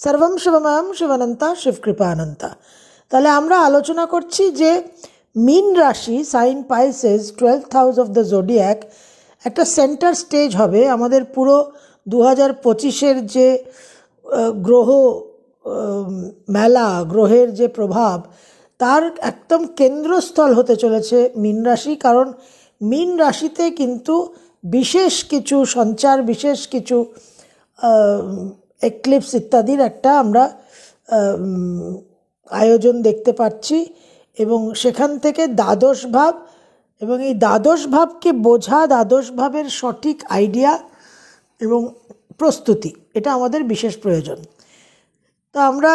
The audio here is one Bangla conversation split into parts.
সর্বম শিবময়ম শিবানন্তা শিবকৃপানন্তা। তাহলে আমরা আলোচনা করছি যে মীন রাশি sign Pisces 12th house of the zodiac একটা সেন্টার স্টেজ হবে আমাদের পুরো 2025-এর যে গ্রহ মেলা, গ্রহের যে প্রভাব, তার একদম কেন্দ্রস্থল হতে চলেছে মীন রাশি। কারণ মীন রাশিতে কিন্তু বিশেষ কিছু সঞ্চার, বিশেষ কিছু এক্লিপস ইত্যাদির একটা আমরা আয়োজন দেখতে পাচ্ছি এবং সেখান থেকে দ্বাদশ ভাব এবং এই দ্বাদশ ভাবকে বোঝা, দ্বাদশ ভাবের সঠিক আইডিয়া এবং প্রস্তুতি, এটা আমাদের বিশেষ প্রয়োজন। তো আমরা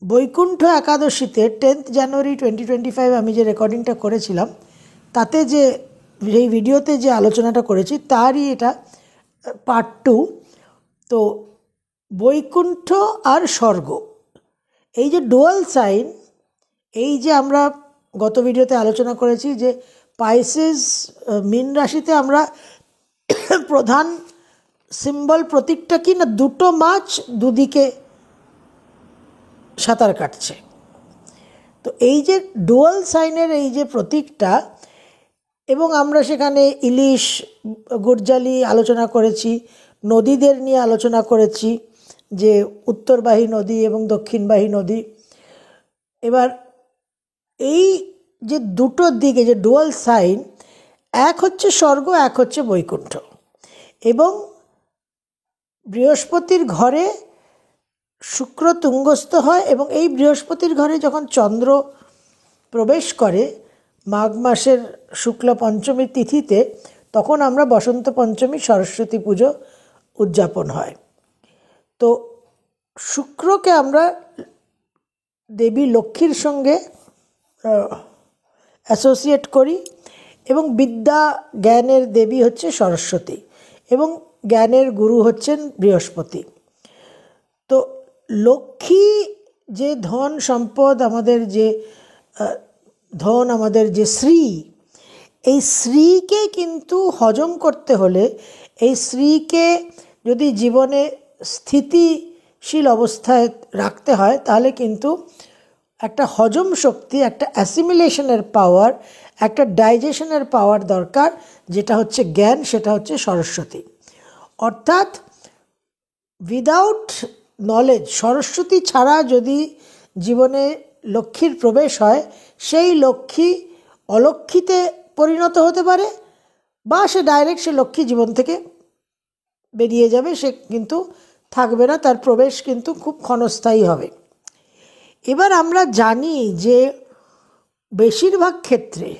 বৈকুণ্ঠ একাদশীতে 10th জানুয়ারি 2025 আমি যে রেকর্ডিংটা করেছিলাম, তাতে যে এই ভিডিওতে যে আলোচনাটা করেছি তারই এটা পার্ট 2। তো বৈকুণ্ঠ আর স্বর্গ, এই যে ডুয়াল সাইন, এই যে আমরা গত ভিডিওতে আলোচনা করেছি যে পাইসেস মীন রাশিতে আমরা প্রধান সিম্বল, প্রতীকটা কি না, দুটো মাছ দুদিকে সাঁতার কাটছে। তো এই যে ডুয়াল সাইনের এই যে প্রতীকটা, এবং আমরা সেখানে ইলিশ, গুরজালি আলোচনা করেছি, নদীদের নিয়ে আলোচনা করেছি যে উত্তরবাহী নদী এবং দক্ষিণবাহী নদী। এবার এই যে দুটো দিকে যে ডুয়াল সাইন, এক হচ্ছে স্বর্গ, এক হচ্ছে বৈকুণ্ঠ, এবং বৃহস্পতির ঘরে শুক্র তুঙ্গস্থ হয় এবং এই বৃহস্পতির ঘরে যখন চন্দ্র প্রবেশ করে মাঘ মাসের শুক্ল পঞ্চমী তিথিতে, তখন আমরা বসন্ত পঞ্চমী সরস্বতী পুজো উদযাপন হয়। তো শুক্রকে আমরা দেবী লক্ষ্মীর সঙ্গে অ্যাসোসিয়েট করি এবং বিদ্যা জ্ঞানের দেবী হচ্ছে সরস্বতী এবং জ্ঞানের গুরু হচ্ছেন বৃহস্পতি। তো লক্ষ্মী যে ধন সম্পদ, আমাদের যে ধন, আমাদের যে শ্রী, এই শ্রীকে কিন্তু হজম করতে হলে, এই শ্রীকে যদি জীবনে স্থিতিশীল অবস্থায় রাখতে হয়, তাহলে কিন্তু একটা হজম শক্তি, একটা অ্যাসিমিলেশনের পাওয়ার, একটা ডাইজেশনের পাওয়ার দরকার, যেটা হচ্ছে জ্ঞান, সেটা হচ্ছে সরস্বতী। অর্থাৎ উইদাউট নলেজ, সরস্বতী ছাড়া যদি জীবনে লক্ষ্মীর প্রবেশ হয়, সেই লক্ষ্মী অলক্ষ্মীতে পরিণত হতে পারে, বা সে ডাইরেক্ট সে লক্ষ্মী জীবন থেকে বেরিয়ে যাবে, সে কিন্তু থাকবে না, তার প্রবেশ কিন্তু খুব ক্ষণস্থায়ী হবে। এবার আমরা জানি যে বেশিরভাগ ক্ষেত্রে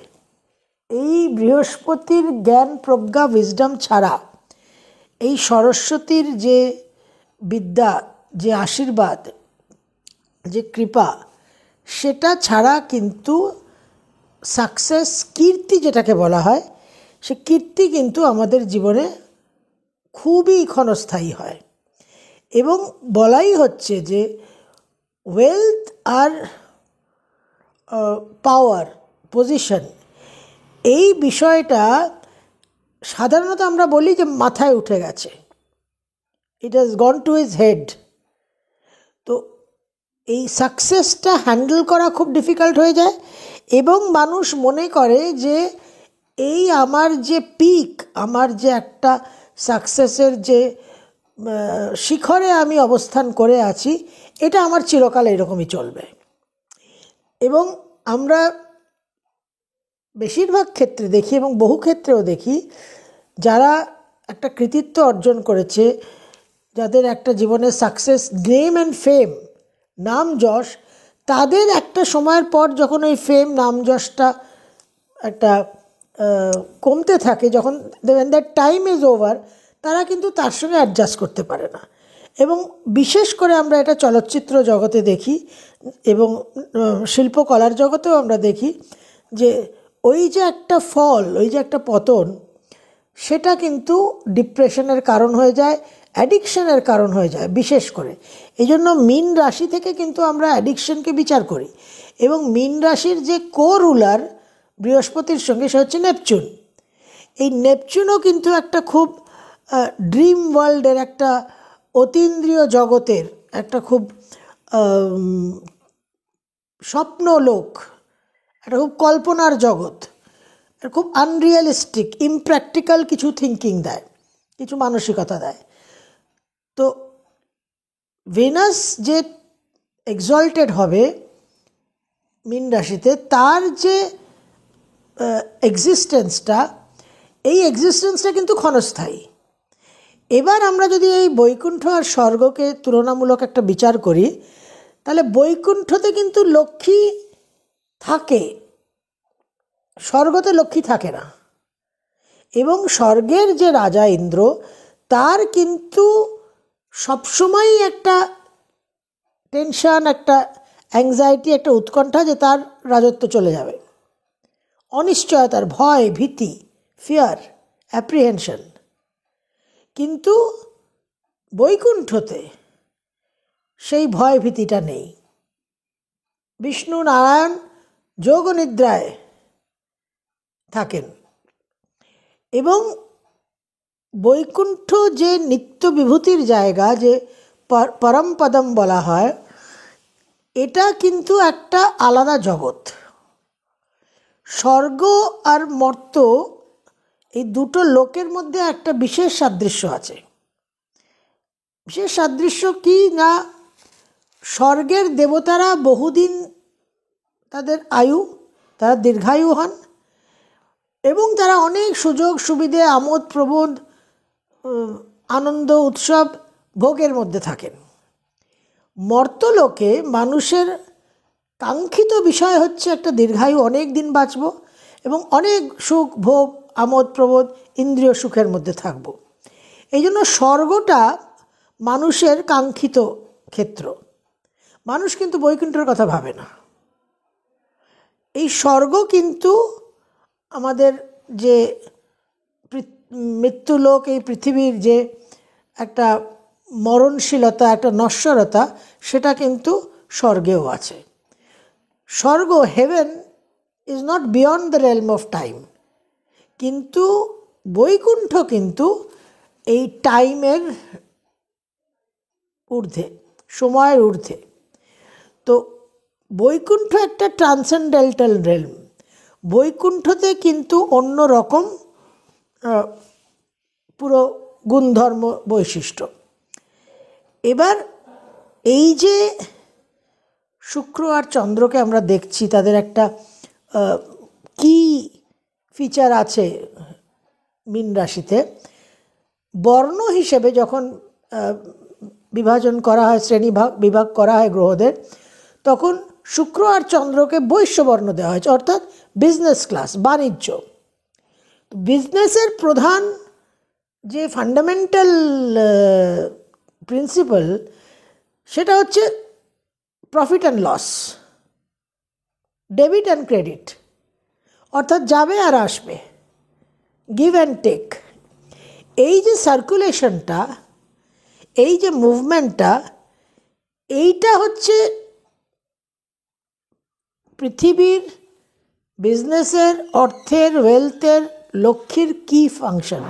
এই বৃহস্পতির জ্ঞান, প্রজ্ঞা, উইজডম ছাড়া এই সরস্বতীর যে বিদ্যা, যে আশীর্বাদ, যে কৃপা, সেটা ছাড়া কিন্তু সাকসেস, কীর্তি যেটাকে বলা হয়, সে কীর্তি কিন্তু আমাদের জীবনে খুবই ক্ষণস্থায়ী হয়। এবং বলাই হচ্ছে যে ওয়েলথ আর পাওয়ার, পজিশন, এই বিষয়টা সাধারণত আমরা বলি যে মাথায় উঠে গেছে, it has gone to his head. তো এই সাকসেসটা হ্যান্ডেল করা খুব ডিফিকাল্ট হয়ে যায় এবং মানুষ মনে করে যে এই আমার যে পিক, আমার যে একটা সাকসেসের যে শিখরে আমি অবস্থান করে আছি, এটা আমার চিরকাল এরকমই চলবে। এবং আমরা বেশিরভাগ ক্ষেত্রে দেখি এবং বহু ক্ষেত্রেও দেখি, যারা একটা কৃতিত্ব অর্জন করেছে, যাদের একটা জীবনের সাকসেস, নেম অ্যান্ড ফেম, নাম যশ, তাদের একটা সময়ের পর যখন ওই ফেম, নাম যশটা একটা কমতে থাকে, যখন when that time is over, তারা কিন্তু তার সঙ্গে অ্যাডজাস্ট করতে পারে না। এবং বিশেষ করে আমরা এটা চলচ্চিত্র জগতে দেখি এবং শিল্পকলার জগতেও আমরা দেখি যে ওই যে একটা ফল, ওই যে একটা পতন, সেটা কিন্তু ডিপ্রেশনের কারণ হয়ে যায়, অ্যাডিকশনের কারণ হয়ে যায় বিশেষ করে। এই জন্য মীন রাশি থেকে কিন্তু আমরা অ্যাডিকশনকে বিচার করি। এবং মীন রাশির যে কো রুলার বৃহস্পতির সঙ্গে, সে হচ্ছে নেপচুন। এই নেপচুনও কিন্তু একটা খুব ড্রিম ওয়ার্ল্ডের একটা অতীন্দ্রিয় জগতের একটা খুব স্বপ্ন লোক, একটা খুব কল্পনার জগৎ, খুব আনরিয়ালিস্টিক ইমপ্র্যাকটিক্যাল কিছু থিঙ্কিং দেয়, কিছু মানসিকতা দেয়। তো ভেনাস যে এক্সল্টেড হবে মীন রাশিতে, তার যে এক্সিস্টেন্সটা, এই এক্সিস্টেন্সটা কিন্তু ক্ষণস্থায়ী। এবার আমরা যদি এই বৈকুণ্ঠ আর স্বর্গকে তুলনামূলক একটা বিচার করি, তাহলে বৈকুণ্ঠতে কিন্তু লক্ষ্মী থাকে, স্বর্গতে লক্ষ্মী থাকে না। এবং স্বর্গের যে রাজা ইন্দ্র, তার কিন্তু সবসময়ই একটা টেনশন, একটা অ্যাংজাইটি, একটা উৎকণ্ঠা যে তার রাজত্ব চলে যাবে, অনিশ্চয়তার ভয়, ভীতি, ফিয়ার, অ্যাপ্রিহেনশন। কিন্তু বৈকুণ্ঠতে সেই ভয় ভীতিটা নেই। বিষ্ণু নারায়ণ যোগনিদ্রায় থাকেন এবং বৈকুণ্ঠ যে নিত্য বিভূতির জায়গা, যে পরমপদম বলা হয়, এটা কিন্তু একটা আলাদা জগৎ। স্বর্গ আর মর্ত্য এই দুটো লোকের মধ্যে একটা বিশেষ সাদৃশ্য আছে। বিশেষ সাদৃশ্য কি না, স্বর্গের দেবতারা বহুদিন তাদের আয়ু, তারা দীর্ঘায়ু হন এবং তারা অনেক সুযোগ সুবিধে, আমোদ প্রমোদ, আনন্দ উৎসব ভোগের মধ্যে থাকেন। মর্ত্যলোকে মানুষের কাঙ্ক্ষিত বিষয় হচ্ছে একটা দীর্ঘায়ু, অনেক দিন বাঁচব এবং অনেক সুখ ভোগ, আমোদ প্রমোদ, ইন্দ্রিয় সুখের মধ্যে থাকব। এই জন্য স্বর্গটা মানুষের কাঙ্ক্ষিত ক্ষেত্র। মানুষ কিন্তু বৈকুণ্ঠের কথা ভাবে না। এই স্বর্গ কিন্তু আমাদের যে মৃত্যুলোক, এই পৃথিবীর যে একটা মরণশীলতা, একটা নশ্বরতা, সেটা কিন্তু স্বর্গেও আছে। স্বর্গ, haven, is not beyond the realm of time. কিন্তু বৈকুণ্ঠ কিন্তু এই টাইমের ঊর্ধ্বে, সময়ের ঊর্ধ্বে। তো বৈকুণ্ঠ একটা ট্রান্সেন্ডেন্টাল রেলম। বৈকুণ্ঠতে কিন্তু অন্য রকম পুরো গুণধর্ম বৈশিষ্ট্য। এবার এই যে শুক্র আর চন্দ্রকে আমরা দেখছি, তাদের একটা কি ফিচার আছে মীন রাশিতে। বর্ণ হিসেবে যখন বিভাজন করা হয়, শ্রেণী বিভাগ করা হয় গ্রহদের, তখন শুক্র আর চন্দ্রকে বৈশ্যবর্ণ দেওয়া হয়েছে, অর্থাৎ বিজনেস ক্লাস, বাণিজ্য। বিজনেসের প্রধান যে ফান্ডামেন্টাল প্রিন্সিপাল, সেটা হচ্ছে profit and loss, debit and credit, অর্থাৎ যাবে আর আসবে, গিভ অ্যান্ড টেক। এই যে সার্কুলেশনটা, এই যে মুভমেন্টটা, এইটা হচ্ছে পৃথিবীর বিজনেসের, অর্থের, ওয়েলথের, লক্ষ্মীর কি ফাংশন,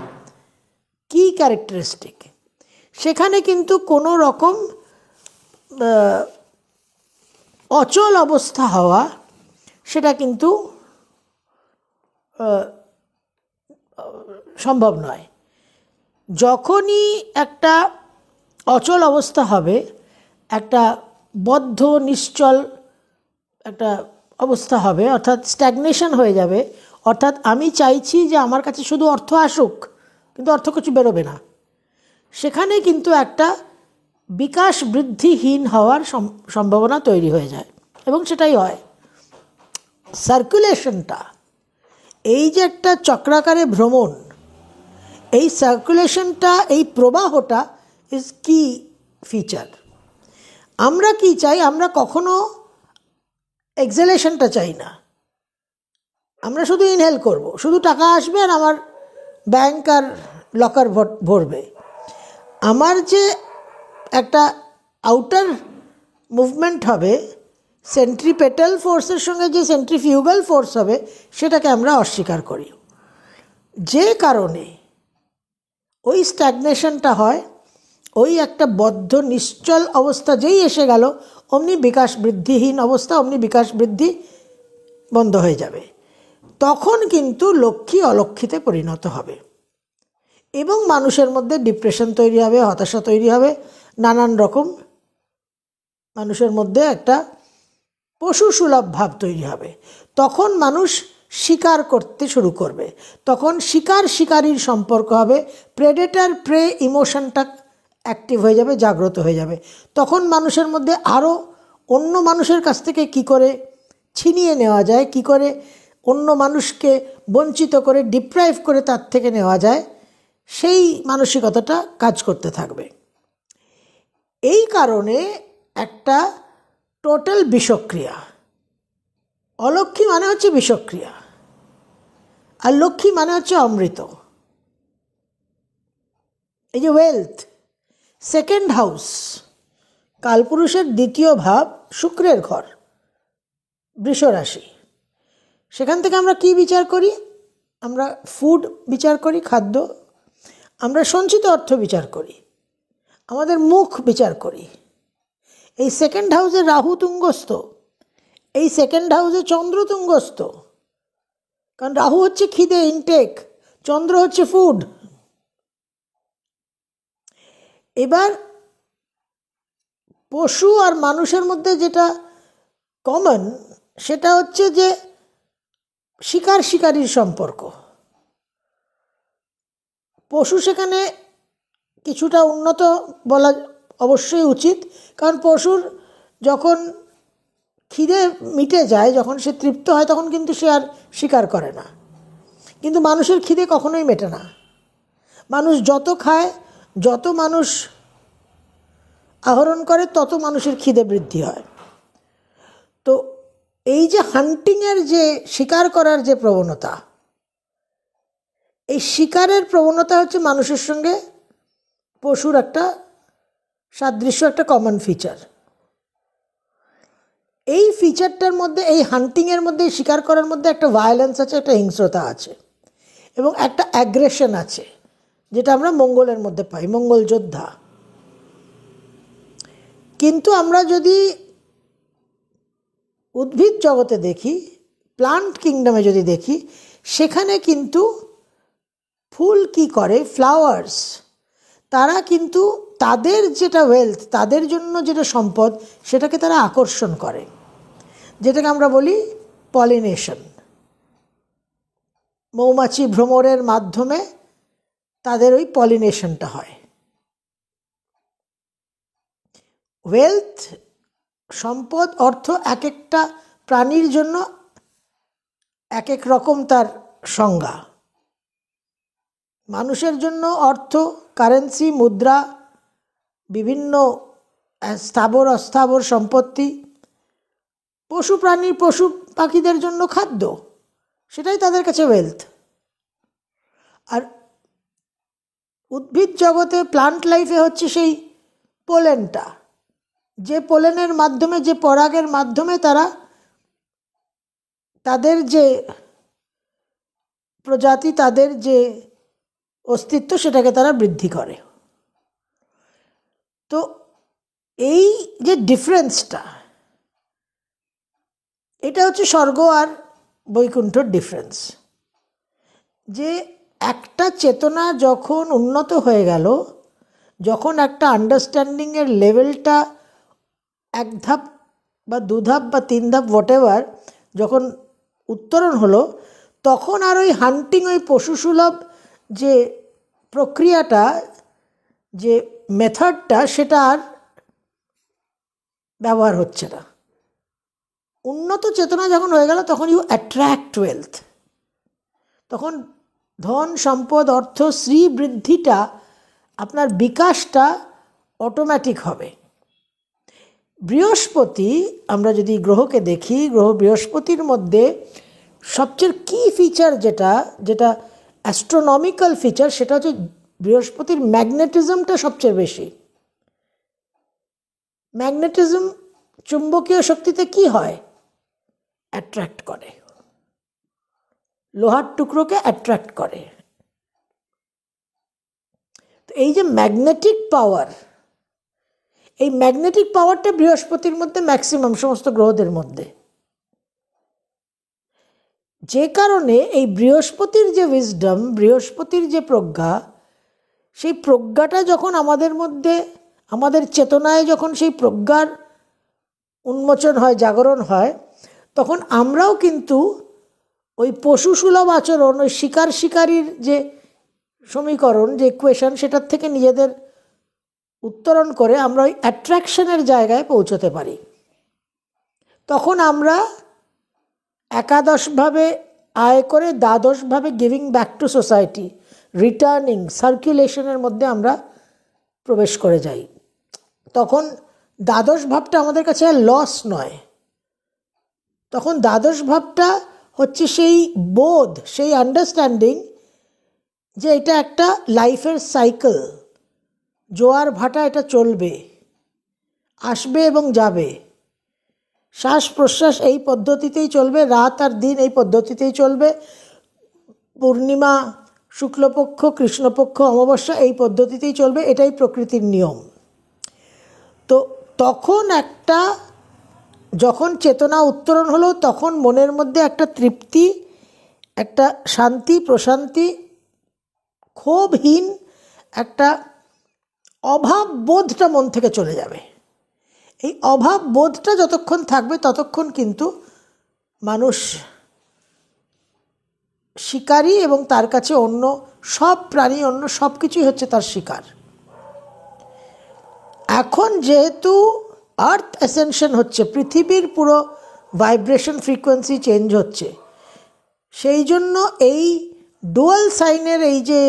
কি ক্যারেক্টারিস্টিক। সেখানে কিন্তু কোনো রকম অচল অবস্থা হওয়া, সেটা কিন্তু সম্ভব নয়। যখনই একটা অচল অবস্থা হবে, একটা বদ্ধ নিশ্চল একটা অবস্থা হবে, অর্থাৎ স্ট্যাগনেশন হয়ে যাবে, অর্থাৎ আমি চাইছি যে আমার কাছে শুধু অর্থ আসুক, কিন্তু অর্থ কিছু বেরোবে না, সেখানে কিন্তু একটা বিকাশ বৃদ্ধিহীন হওয়ার সম্ভাবনা তৈরি হয়ে যায়, এবং সেটাই হয়। সার্কুলেশনটা, এই যে একটা চক্রাকারে ভ্রমণ, এই সার্কুলেশনটা, এই প্রবাহটা ইজ কি ফিচার। আমরা কি চাই? আমরা কখনো এক্সেলেশনটা চাই না। আমরা শুধু ইনহেল করব, শুধু টাকা আসবে আর আমার ব্যাংক আর লকার ভরবে। আমার যে একটা আউটার মুভমেন্ট হবে, সেন্ট্রিপেটাল ফোর্সের সঙ্গে যে সেন্ট্রিফিউগাল ফোর্স হবে, সেটাকে আমরা অস্বীকার করি। যে কারণে ওই স্ট্যাগনেশনটা হয়, ওই একটা বদ্ধ নিশ্চল অবস্থা যেই এসে গেল, অমনি বিকাশ বৃদ্ধিহীন অবস্থা, অমনি বিকাশ বৃদ্ধি বন্ধ হয়ে যাবে। তখন কিন্তু লক্ষ্মী অলক্ষ্মীতে পরিণত হবে এবং মানুষের মধ্যে ডিপ্রেশন তৈরি হবে, হতাশা তৈরি হবে, নানান রকম মানুষের মধ্যে একটা পশু সুলভ ভাব তৈরি হবে। তখন মানুষ শিকার করতে শুরু করবে, তখন শিকার শিকারীর সম্পর্ক হবে, প্রেডেটার প্রে ইমোশনটা অ্যাক্টিভ হয়ে যাবে, জাগ্রত হয়ে যাবে। তখন মানুষের মধ্যে আরও অন্য মানুষের কাছ থেকে কি করে ছিনিয়ে নেওয়া যায়, কি করে অন্য মানুষকে বঞ্চিত করে ডিপ্রাইভ করে তার থেকে নেওয়া যায়, সেই মানসিকতাটা কাজ করতে থাকবে। এই কারণে একটা টোটাল বিষক্রিয়া। অলক্ষ্মী মানে হচ্ছে বিষক্রিয়া, আর লক্ষ্মী মানে হচ্ছে অমৃত। এই যে ওয়েলথ, সেকেন্ড হাউস, কালপুরুষের দ্বিতীয় ভাব, শুক্রের ঘর, বৃষ রাশি। সেখান থেকে আমরা কি বিচার করি? আমরা ফুড বিচার করি, খাদ্য, আমরা সঞ্চিত অর্থ বিচার করি, আমাদের মুখ বিচার করি। এই সেকেন্ড হাউসে রাহু তুঙ্গস্থ, এই সেকেন্ড হাউসে চন্দ্র তুঙ্গস্থ। কারণ রাহু হচ্ছে খিদে, ইনটেক, চন্দ্র হচ্ছে ফুড। এবার পশু আর মানুষের মধ্যে যেটা কমন, সেটা হচ্ছে যে শিকার শিকারীর সম্পর্ক। পশু সেখানে কিছুটা উন্নত বলা অবশ্যই উচিত, কারণ পশুর যখন খিদে মিটে যায়, যখন সে তৃপ্ত হয়, তখন কিন্তু সে আর শিকার করে না। কিন্তু মানুষের খিদে কখনোই মেটে না। মানুষ যত খায়, যত মানুষ আহরণ করে, তত মানুষের খিদে বৃদ্ধি হয়। তো এই যে হান্টিংয়ের যে শিকার করার যে প্রবণতা, এই শিকারের প্রবণতা হচ্ছে মানুষের সঙ্গে পশুর একটা সাদৃশ্য, একটা কমন ফিচার। এই ফিচারটার মধ্যে, এই হান্টিংয়ের মধ্যে, শিকার করার মধ্যে একটা ভায়োলেন্স আছে, একটা হিংস্রতা আছে এবং একটা অ্যাগ্রেশন আছে, যেটা আমরা মঙ্গলের মধ্যে পাই, মঙ্গল যোদ্ধা। কিন্তু আমরা যদি উদ্ভিদ জগতে দেখি, প্লান্ট কিংডমে যদি দেখি, সেখানে কিন্তু ফুল কি করে, ফ্লাওয়ার্স, তারা কিন্তু তাদের যেটা ওয়েলথ, তাদের জন্য যেটা সম্পদ, সেটাকে তারা আকর্ষণ করে, যেটাকে আমরা বলি পলিনেশন। মৌমাছি ভ্রমরের মাধ্যমে তাদের ওই পলিনেশনটা হয়। ওয়েলথ, সম্পদ, অর্থ এক একটা প্রাণীর জন্য এক এক রকম তার সংজ্ঞা। মানুষের জন্য অর্থ, কারেন্সি, মুদ্রা, বিভিন্ন স্থাবর অস্থাবর সম্পত্তি, পশু প্রাণী, পশু পাখিদের জন্য খাদ্য, সেটাই তাদের কাছে ওয়েলথ। আর উদ্ভিদ জগতে, প্লান্ট লাইফে হচ্ছে সেই পোলেনটা, যে পোলেনের মাধ্যমে, যে পরাগের মাধ্যমে তারা তাদের যে প্রজাতি, তাদের যে অস্তিত্ব, সেটাকে তারা বৃদ্ধি করে। তো এই যে ডিফারেন্সটা, এটা হচ্ছে স্বর্গ আর বৈকুণ্ঠর ডিফারেন্স। যে একটা চেতনা যখন উন্নত হয়ে গেল, যখন একটা আন্ডারস্ট্যান্ডিংয়ের লেভেলটা এক ধাপ বা দু ধাপ বা তিন ধাপ হোয়াটএভার যখন উত্তরণ হলো, তখন আর ওই হান্টিং, ওই পশুসুলভ যে প্রক্রিয়াটা, যে মেথডটা, সেটা আর ব্যবহার হচ্ছে না। উন্নত চেতনা যখন হয়ে গেল, তখন ইউ অ্যাট্রাক্ট ওয়েলথ। তখন ধন, সম্পদ, অর্থ, শ্রী বৃদ্ধিটা, আপনার বিকাশটা অটোমেটিক হবে। বৃহস্পতি, আমরা যদি গ্রহকে দেখি, গ্রহ বৃহস্পতির মধ্যে সবচেয়ে কি ফিচার, যেটা যেটা অ্যাস্ট্রোনমিক্যাল ফিচার, সেটা হচ্ছে বৃহস্পতির ম্যাগনেটিজমটা সবচেয়ে বেশি। ম্যাগনেটিজম, চুম্বকীয় শক্তিতে কি হয়? অ্যাট্রাক্ট করে, লোহার টুকরোকে অ্যাট্রাক্ট করে। তো এই যে ম্যাগনেটিক পাওয়ার, এই ম্যাগনেটিক পাওয়ারটা বৃহস্পতির মধ্যে ম্যাক্সিমাম সমস্ত গ্রহদের মধ্যে, যে কারণে এই বৃহস্পতির যে উইজডম, বৃহস্পতির যে প্রজ্ঞা, সেই প্রজ্ঞাটা যখন আমাদের মধ্যে, আমাদের চেতনায় যখন সেই প্রজ্ঞার উন্মোচন হয়, জাগরণ হয়, তখন আমরাও কিন্তু ওই পশুসুলভ আচরণ, ওই শিকার শিকারীর যে সমীকরণ, যে ইকুয়েশন, সেটার থেকে নিজেদের উত্তরণ করে আমরা ওই অ্যাট্রাকশনের জায়গায় পৌঁছতে পারি। তখন আমরা একাদশভাবে আয় করে দ্বাদশভাবে giving back to society, returning, সার্কুলেশনের মধ্যে আমরা প্রবেশ করে যাই। তখন দ্বাদশ ভাবটা আমাদের কাছে আর লস নয়, তখন দ্বাদশ ভাবটা হচ্ছে সেই বোধ, সেই আন্ডারস্ট্যান্ডিং যে এটা একটা লাইফের সাইকেল, জোয়ার ভাটা, এটা চলবে, আসবে এবং যাবে, শ্বাস প্রশ্বাস এই পদ্ধতিতেই চলবে, রাত আর দিন এই পদ্ধতিতেই চলবে, পূর্ণিমা, শুক্লপক্ষ, কৃষ্ণপক্ষ, অমাবস্যা এই পদ্ধতিতেই চলবে, এটাই প্রকৃতির নিয়ম। তো তখন একটা, যখন চেতনা উত্তরণ হলো, তখন মনের মধ্যে একটা তৃপ্তি, একটা শান্তি, প্রশান্তি, ক্ষোভহীন একটা অভাব বোধটা মন থেকে চলে যাবে। এই অভাব বোধটা যতক্ষণ থাকবে ততক্ষণ কিন্তু মানুষ শিকারী, এবং তার কাছে অন্য সব প্রাণী, অন্য সব কিছুই হচ্ছে তার শিকার। এখন যেহেতু আর্থ অ্যাসেনশন হচ্ছে, পৃথিবীর পুরো ভাইব্রেশন ফ্রিকোয়েন্সি চেঞ্জ হচ্ছে, সেই জন্য এই ডুয়াল সাইনের এই যে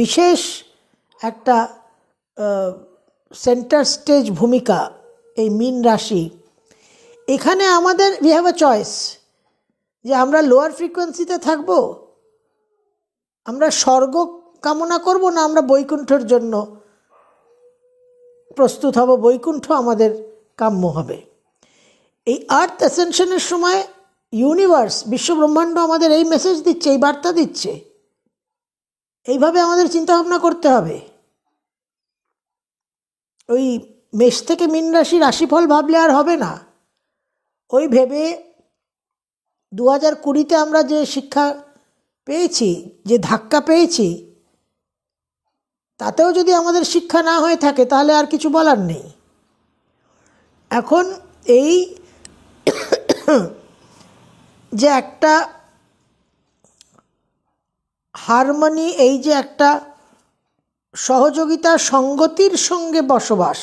বিশেষ একটা সেন্টার স্টেজ ভূমিকা, এই মীন রাশি, এখানে আমাদের উই হ্যাভ আ চয়েস যে আমরা লোয়ার ফ্রিকোয়েন্সিতে থাকবো, আমরা স্বর্গ কামনা করব, না আমরা বৈকুণ্ঠের জন্য প্রস্তুত হব, বৈকুণ্ঠ আমাদের কাম্য হবে। এই আর্থ অ্যাসেনশনের সময় ইউনিভার্স, বিশ্বব্রহ্মাণ্ড আমাদের এই মেসেজ দিচ্ছে, এই বার্তা দিচ্ছে, এইভাবে আমাদের চিন্তাভাবনা করতে হবে। ওই মেষ থেকে মীন রাশি রাশিফল ভাবলে আর হবে না। ওই ভেবে 2020-তে আমরা যে শিক্ষা পেয়েছি, যে ধাক্কা পেয়েছি, তাতেও যদি আমাদের শিক্ষা না হয়ে থাকে তাহলে আর কিছু বলার নেই। এখন এই যে একটা হারমোনি, এই যে একটা সহযোগিতা, সঙ্গতির সঙ্গে বসবাস,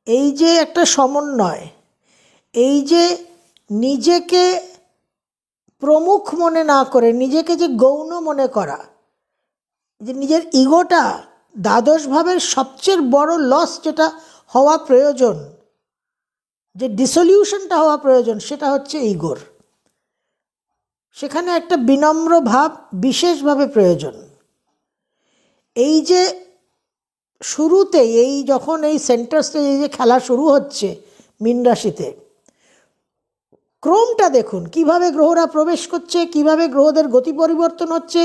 এই যে একটা সমন্বয়, এই যে নিজেকে প্রমুখ মনে না করে নিজেকে যে গৌণ মনে করা, যে নিজের ইগোটা, দ্বাদশ ভাবের সবচেয়ে বড় লস যেটা হওয়া প্রয়োজন, যে ডিসলিউশনটা হওয়া প্রয়োজন, সেটা হচ্ছে ইগোর। সেখানে একটা বিনম্র ভাব বিশেষভাবে প্রয়োজন। এই যে শুরুতে, এই যখন এই সেন্টার স্টেজে যে খেলা শুরু হচ্ছে মীন রাশিতে, ক্রমটা দেখুন, কিভাবে গ্রহরা প্রবেশ করছে, কিভাবে গ্রহদের গতি পরিবর্তন হচ্ছে,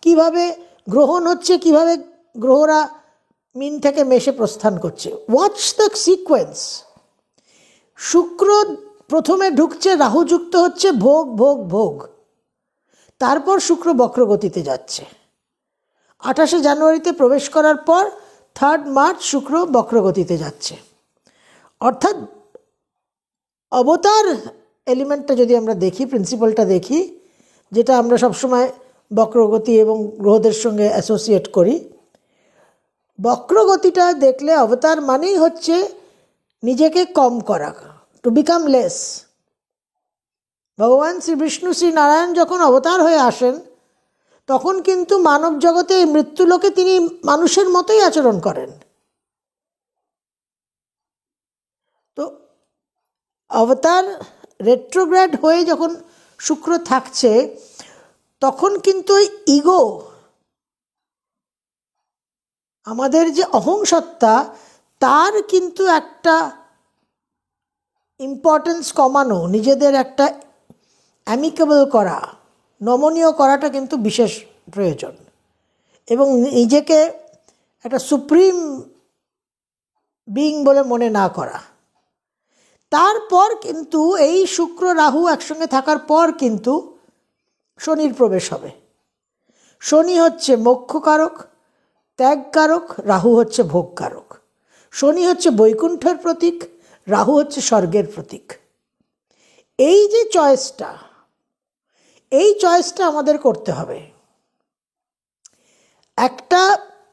কিভাবে গ্রহণ হচ্ছে, কিভাবে গ্রহরা মীন থেকে মেষে প্রস্থান করছে। Watch the sequence. শুক্র প্রথমে ঢুকছে, রাহু যুক্ত হচ্ছে, ভোগ ভোগ ভোগ, তারপর শুক্র বক্রগতিতে যাচ্ছে। 28শে জানুয়ারিতে প্রবেশ করার পর 3 মার্চ শুক্র বক্রগতিতে যাচ্ছে। অর্থাৎ অবতার এলিমেন্টটা যদি আমরা দেখি, প্রিন্সিপালটা দেখি, যেটা আমরা সবসময় বক্রগতি এবং গ্রহদের সঙ্গে অ্যাসোসিয়েট করি, বক্রগতিটা দেখলে অবতার মানেই হচ্ছে নিজেকে কম করা, টু বিকাম লেস। ভগবান শ্রী বিষ্ণু, শ্রী নারায়ণ যখন অবতার হয়ে আসেন, তখন কিন্তু মানব জগতে, এই মৃত্যুলোকে তিনি মানুষের মতোই আচরণ করেন। তো অবতার রেট্রোগ্রেড হয়ে যখন শুক্র থাকছে, তখন কিন্তু ইগো, আমাদের যে অহংসত্তা, তার কিন্তু একটা ইম্পর্টেন্স কমানো, নিজেদের একটা অ্যামিকেবল করা, নমনীয় করাটা কিন্তু বিশেষ প্রয়োজন। এবং নিজেকে একটা সুপ্রিম বিইং বলে মনে না করা। তারপর কিন্তু এই শুক্র রাহু একসঙ্গে থাকার পর কিন্তু শনির প্রবেশ হবে। শনি হচ্ছে মোক্ষকারক, ত্যাগকারক, রাহু হচ্ছে ভোগকারক। শনি হচ্ছে বৈকুণ্ঠের প্রতীক, রাহু হচ্ছে স্বর্গের প্রতীক। এই যে চয়েসটা আমাদের করতে হবে। একটা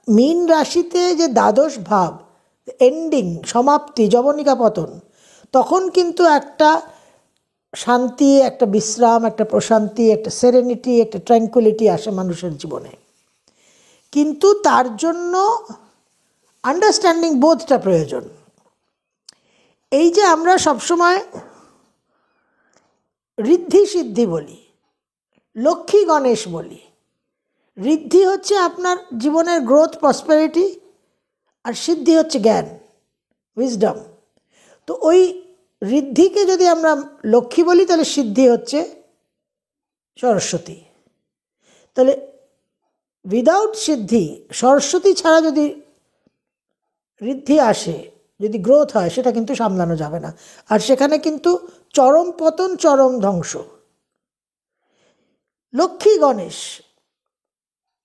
মীন রাশিতে যে দ্বাদশ ভাব, এন্ডিং, সমাপ্তি, যবনিকা পতন, তখন কিন্তু একটা শান্তি, একটা বিশ্রাম, একটা প্রশান্তি, একটা সেরেনিটি, একটা ট্র্যাঙ্কুইলিটি আসে মানুষের জীবনে। কিন্তু তার জন্য আন্ডারস্ট্যান্ডিং বোধটা প্রয়োজন। এই যে আমরা সবসময় ঋদ্ধি সিদ্ধি বলি, লক্ষ্মী গণেশ বলি। ঋদ্ধি হচ্ছে আপনার জীবনের গ্রোথ, প্রসপেরিটি, আর সিদ্ধি হচ্ছে জ্ঞান, উইজডম। তো ওই ঋদ্ধিকে যদি আমরা লক্ষ্মী বলি, তাহলে সিদ্ধি হচ্ছে সরস্বতী। তাহলে উইদাউট সিদ্ধি, সরস্বতী ছাড়া যদি ঋদ্ধি আসে, যদি গ্রোথ হয়, সেটা কিন্তু সামলানো যাবে না। আর সেখানে কিন্তু চরম পতন, চরম ধ্বংস। লক্ষ্মী গণেশ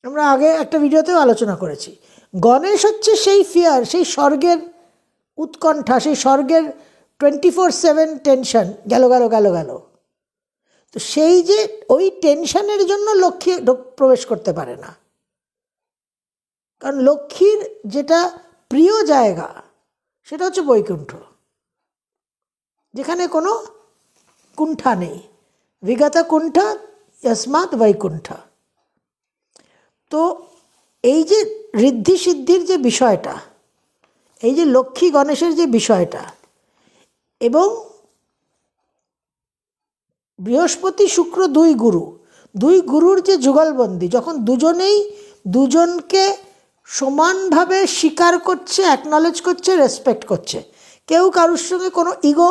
আমরা আগে একটা ভিডিওতেও আলোচনা করেছি। গণেশ হচ্ছে সেই ফিয়ার, সেই স্বর্গের উৎকণ্ঠা, সেই স্বর্গের 24/7 টেনশন, গেল গেল গেল গেল। তো সেই যে ওই টেনশনের জন্য লক্ষ্মী প্রবেশ করতে পারে না। কারণ লক্ষ্মীর যেটা প্রিয় জায়গা, সেটা হচ্ছে বৈকুণ্ঠ, যেখানে কোনো কুণ্ঠা নেই। বিগত কুণ্ঠা যস্মাৎ বৈকুণ্ঠা। তো এই যে ঋদ্ধি সিদ্ধির যে বিষয়টা, এই যে লক্ষ্মী গণেশের যে বিষয়টা, এবং বৃহস্পতি শুক্র দুই গুরুর যে যুগলবন্দি, যখন দুজনেই দুজনকে সমানভাবে স্বীকার করছে, অ্যাকনলেজ করছে, রেসপেক্ট করছে, কেউ কারোর সঙ্গে কোনো ইগো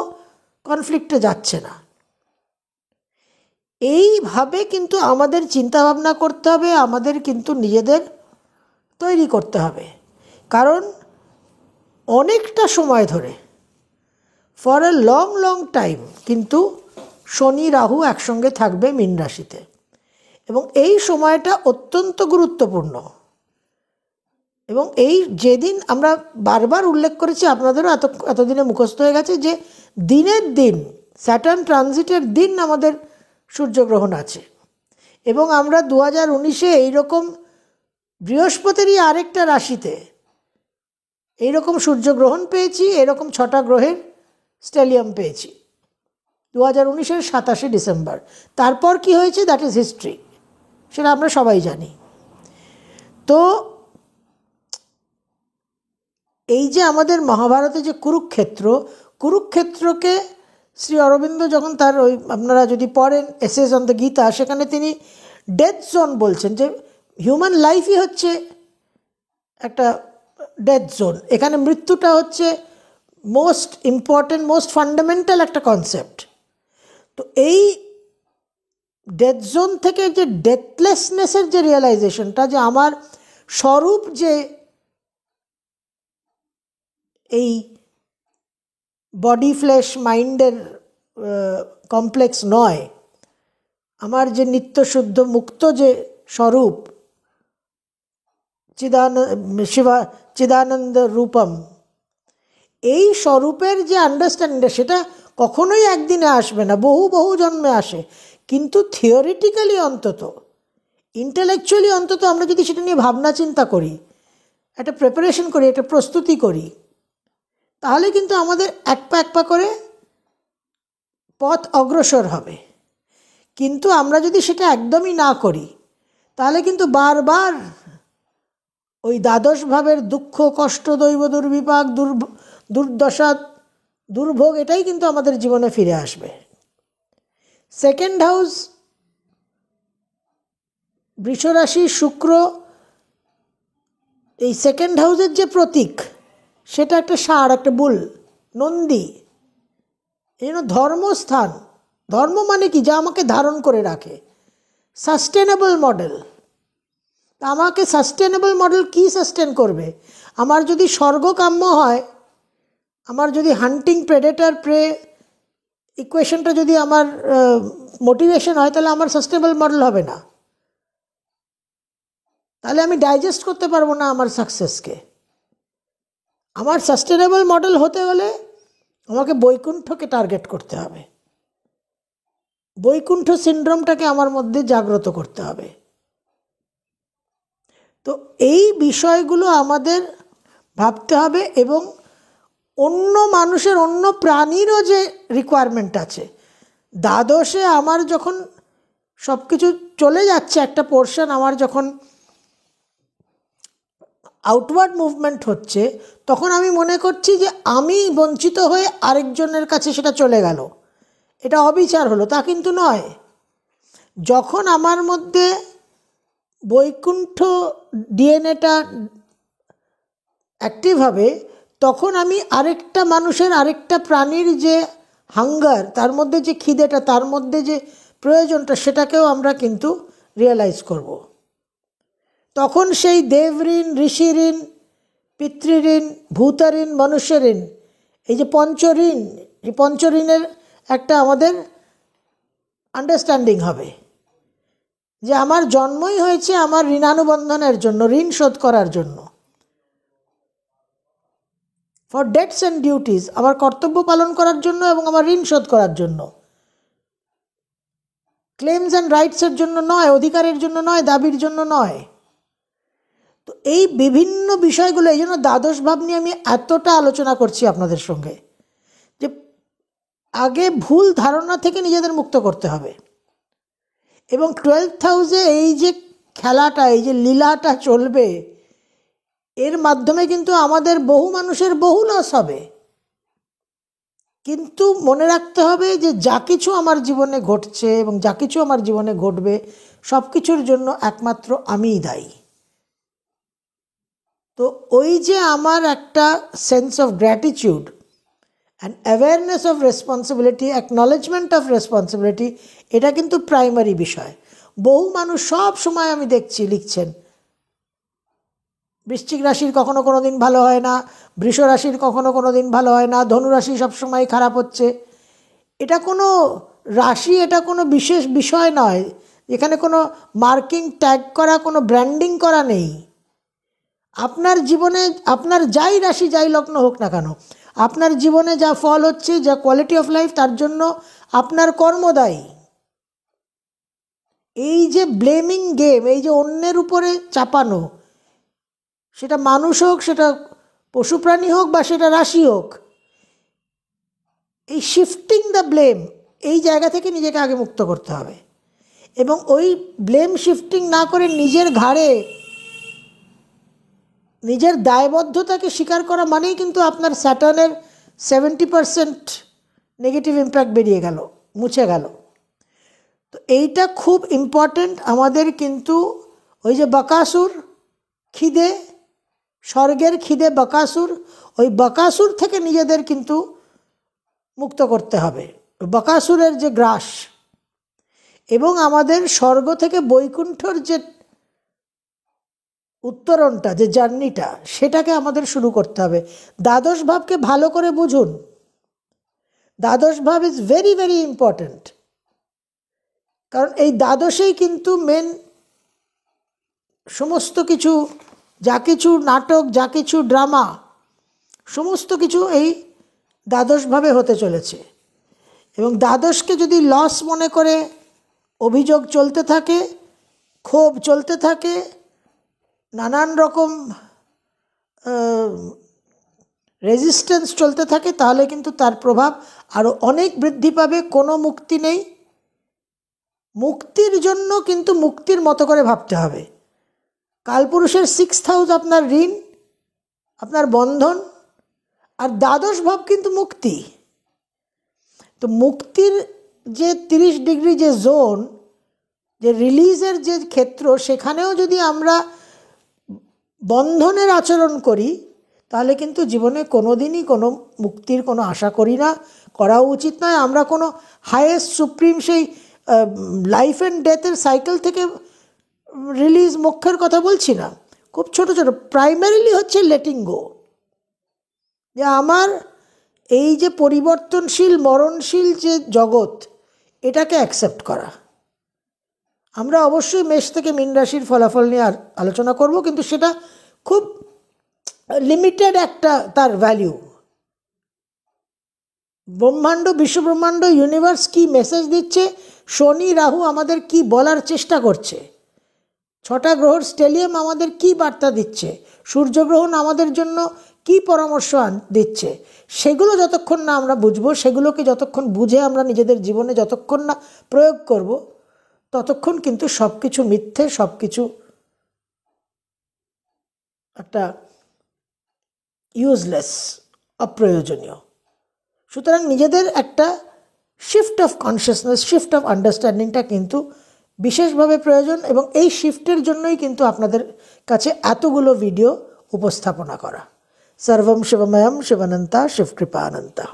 কনফ্লিক্টে যাচ্ছে না, এইভাবে কিন্তু আমাদের চিন্তাভাবনা করতে হবে, আমাদের কিন্তু নিজেদের তৈরি করতে হবে। কারণ অনেকটা সময় ধরে, ফর এ লং টাইম, কিন্তু শনি রাহু একসঙ্গে থাকবে মীন রাশিতে, এবং এই সময়টা অত্যন্ত গুরুত্বপূর্ণ। এবং এই যেদিন আমরা বারবার উল্লেখ করেছি, আপনাদেরও এতদিনে মুখস্থ হয়ে গেছে, যে দিনের দিন, স্যাটার্ন ট্রানজিটের দিন আমাদের সূর্যগ্রহণ আছে। এবং আমরা 2019-এ এইরকম বৃহস্পতিরই আরেকটা রাশিতে এইরকম সূর্যগ্রহণ পেয়েছি, এরকম 6টা গ্রহের স্টেলিয়াম পেয়েছি 2019-এর 27শে ডিসেম্বর। তারপর কি হয়েছে, দ্যাট ইজ হিস্ট্রি, সেটা আমরা সবাই জানি। তো এই যে আমাদের মহাভারতে যে কুরুক্ষেত্রকে শ্রী অরবিন্দ যখন তার ওই, আপনারা যদি পড়েন এসেস অন দ্য গীতা, সেখানে তিনি ডেথ জোন বলছেন, যে হিউম্যান লাইফই হচ্ছে একটা ডেথ জোন। এখানে মৃত্যুটা হচ্ছে মোস্ট ইম্পর্টেন্ট, মোস্ট ফান্ডামেন্টাল একটা কনসেপ্ট। তো এই ডেথ জোন থেকে যে ডেথলেসনেসের যে রিয়েলাইজেশনটা, যে আমার স্বরূপ যে এই বডি, ফ্লেশ, মাইন্ডের কমপ্লেক্স নয়, আমার যে নিত্যশুদ্ধ মুক্ত যে স্বরূপ, চিদানন্দ রূপম, এই স্বরূপের যে আন্ডারস্ট্যান্ডিং, সেটা কখনোই একদিনে আসবে না, বহু জন্মে আসে। কিন্তু থিওরিটিক্যালি অন্তত, ইন্টেলেকচুয়ালি অন্তত, আমরা যদি সেটা নিয়ে ভাবনা চিন্তা করি, একটা প্রিপারেশন করি, একটা প্রস্তুতি করি, তাহলে কিন্তু আমাদের এক পা করে পথ অগ্রসর হবে। কিন্তু আমরা যদি সেটা একদমই না করি, তাহলে কিন্তু বারবার ওই দ্বাদশ ভাবের দুঃখ, কষ্ট, দৈব দুর্বিপাক, দুর্দশা, দুর্ভোগ, এটাই কিন্তু আমাদের জীবনে ফিরে আসবে। সেকেন্ড হাউস, বৃষরাশি শুক্র, এই সেকেন্ড হাউসের যে প্রতীক, সেটা একটা ষাঁড়, একটা বুল, নন্দী। এই জন্য ধর্মস্থান, ধর্ম মানে কি, যা আমাকে ধারণ করে রাখে, সাস্টেনেবল মডেল। তা আমাকে সাস্টেনেবল মডেল কি সাস্টেন করবে? আমার যদি স্বর্গকাম্য হয়, আমার যদি হান্টিং প্রেডেটর প্রে ইকুয়েশনটা যদি আমার মোটিভেশন হয়, তাহলে আমার সাস্টেনেবল মডেল হবে না। তাহলে আমি ডাইজেস্ট করতে পারবো না আমার সাকসেসকে। আমার সাস্টেনেবল মডেল হতে হলে আমাকে বৈকুণ্ঠকে টার্গেট করতে হবে, বৈকুণ্ঠ সিনড্রোমটাকে আমার মধ্যে জাগ্রত করতে হবে। তো এই বিষয়গুলো আমাদের ভাবতে হবে, এবং অন্য মানুষের, অন্য প্রাণীরও যে রিকোয়ারমেন্ট আছে। দ্বাদশে আমার যখন সব কিছু চলে যাচ্ছে, একটা পোর্শন আমার যখন আউটওয়ার্ড মুভমেন্ট হচ্ছে, তখন আমি মনে করছি যে আমি বঞ্চিত হয়ে আরেকজনের কাছে সেটা চলে গেল, এটা অবিচার হলো। তা কিন্তু নয়। যখন আমার মধ্যে বৈকুণ্ঠ ডিএনএটা অ্যাক্টিভ হবে, তখন আমি আরেকটা মানুষের, আরেকটা প্রাণীর যে হাঙ্গার, তার মধ্যে যে খিদেটা, তার মধ্যে যে প্রয়োজনটা, সেটাকেও আমরা কিন্তু রিয়েলাইজ করব। তখন সেই দেবঋণ, ঋষিঋণ, পিতৃঋণ, ভূতাঋণ, মনুষ্যঋণ, এই যে পঞ্চঋণ, এই পঞ্চঋণের একটা আমাদের আন্ডারস্ট্যান্ডিং হবে যে আমার জন্মই হয়েছে আমার ঋণানুবন্ধনের জন্য, ঋণ শোধ করার জন্য, ফর ডেটস অ্যান্ড ডিউটিস, আমার কর্তব্য পালন করার জন্য এবং আমার ঋণ শোধ করার জন্য, ক্লেমস অ্যান্ড রাইটসের জন্য নয়, অধিকারের জন্য নয়, দাবির জন্য নয়। তো এই বিভিন্ন বিষয়গুলো, এই জন্য দ্বাদশ ভাব নিয়ে আমি এতটা আলোচনা করছি আপনাদের সঙ্গে, যে আগে ভুল ধারণা থেকে নিজেদের মুক্ত করতে হবে। এবং 12th হাউসে এই যে খেলাটা, এই যে লীলাটা চলবে, এর মাধ্যমে কিন্তু আমাদের বহু মানুষের বহু লস হবে। কিন্তু মনে রাখতে হবে যে যা কিছু আমার জীবনে ঘটছে এবং যা কিছু আমার জীবনে ঘটবে, সব কিছুর জন্য একমাত্র আমিই দায়ী। তো ওই যে আমার একটা sense of gratitude and awareness of responsibility, acknowledgement of responsibility, এটা কিন্তু প্রাইমারি বিষয়। বহু মানুষ সব সময় আমি দেখছি লিখছেন, বৃশ্চিক রাশির কখনো কোনো দিন ভালো হয় না, বৃষ রাশির কখনো কোনো দিন ভালো হয় না, ধনু রাশি সবসময় খারাপ হচ্ছে। এটা কোনো রাশি, এটা কোনো বিশেষ বিষয় নয়, এখানে কোনো মার্কিং, ট্যাগ করা, কোনো ব্র্যান্ডিং করা নেই। আপনার জীবনে আপনার যাই রাশি, যাই লগ্ন হোক না কেন, আপনার জীবনে যা ফল হচ্ছে, যা কোয়ালিটি অফ লাইফ, তার জন্য আপনার কর্ম দায়ী। এই যে ব্লেমিং গেম, এই যে অন্যের উপরে চাপানো, সেটা মানুষ হোক, সেটা পশু প্রাণী হোক, বা সেটা রাশি হোক, এই শিফটিং দ্য ব্লেম, এই জায়গা থেকে নিজেকে আগে মুক্ত করতে হবে। এবং ওই ব্লেম শিফটিং না করে নিজের ঘাড়ে নিজের দায়বদ্ধতাকে স্বীকার করা মানেই কিন্তু আপনার স্যাটার্নের 70% নেগেটিভ ইম্প্যাক্ট বেরিয়ে গেল, মুছে গেল। তো এইটা খুব ইম্পর্ট্যান্ট আমাদের। কিন্তু ওই যে বকাসুর খিদে, স্বর্গের খিদে বকাসুর, ওই বকাসুর থেকে নিজেদের কিন্তু মুক্ত করতে হবে, বকাসুরের যে গ্রাস। এবং আমাদের স্বর্গ থেকে বৈকুণ্ঠর যে উত্তরণটা, যে জার্নিটা, সেটাকে আমাদের শুরু করতে হবে। দ্বাদশ ভাবকে ভালো করে বুঝুন। দ্বাদশ ভাব ইজ ভেরি ভেরি ইম্পর্ট্যান্ট, কারণ এই দ্বাদশেই কিন্তু মেন সমস্ত কিছু, যা কিছু নাটক, যা কিছু ড্রামা, সমস্ত কিছু এই দ্বাদশভাবে হতে চলেছে। এবং দ্বাদশকে যদি লস মনে করে অভিযোগ চলতে থাকে, ক্ষোভ চলতে থাকে, নানান রকম রেজিস্ট্যান্স চলতে থাকে, তাহলে কিন্তু তার প্রভাব আরও অনেক বৃদ্ধি পাবে। কোনো মুক্তি নেই। মুক্তির জন্য কিন্তু মুক্তির মতো করে ভাবতে হবে। কালপুরুষের 6th হাউস আপনার ঋণ, আপনার বন্ধন, আর দ্বাদশ ভাব কিন্তু মুক্তি। তো মুক্তির যে 30 ডিগ্রি যে জোন, যে রিলিজের যে ক্ষেত্র, সেখানেও যদি আমরা বন্ধনের আচরণ করি, তাহলে কিন্তু জীবনে কোনো দিনই কোনো মুক্তির কোনো আশা করি না, করাও উচিত নয়। আমরা কোনো হায়েস্ট সুপ্রিম সেই লাইফ অ্যান্ড ডেথের সাইকেল থেকে রিলিজ মোক্ষের কথা বলছি না, খুব ছোট ছোট, প্রাইমারিলি হচ্ছে লেটিং গো, যে আমার এই যে পরিবর্তনশীল মরণশীল যে জগৎ, এটাকে অ্যাকসেপ্ট করা। আমরা অবশ্যই মেষ থেকে মীন রাশির ফলাফল নিয়ে আলোচনা করব, কিন্তু সেটা খুব লিমিটেড একটা তার ভ্যালিউ। ব্রহ্মাণ্ড, বিশ্বব্রহ্মাণ্ড, ইউনিভার্স কি মেসেজ দিচ্ছে, শনি রাহু আমাদের কি বলার চেষ্টা করছে, 6টা গ্রহর স্টেলিয়াম আমাদের কি বার্তা দিচ্ছে, সূর্যগ্রহণ আমাদের জন্য কি পরামর্শ দিচ্ছে, সেগুলো যতক্ষণ না আমরা বুঝবো, সেগুলোকে যতক্ষণ বুঝে আমরা নিজেদের জীবনে যতক্ষণ না প্রয়োগ করব, ততক্ষণ কিন্তু সব কিছু মিথ্যে, সব কিছু একটা ইউজলেস, অপ্রয়োজনীয়। সুতরাং নিজেদের একটা shift of consciousness, shift of আন্ডারস্ট্যান্ডিংটা কিন্তু বিশেষভাবে প্রয়োজন, এবং এই শিফটের জন্যই কিন্তু আপনাদের কাছে এতগুলো ভিডিও উপস্থাপনা করা। সর্বম শিবময়ম শিবানন্তা শিবকৃপানন্তা।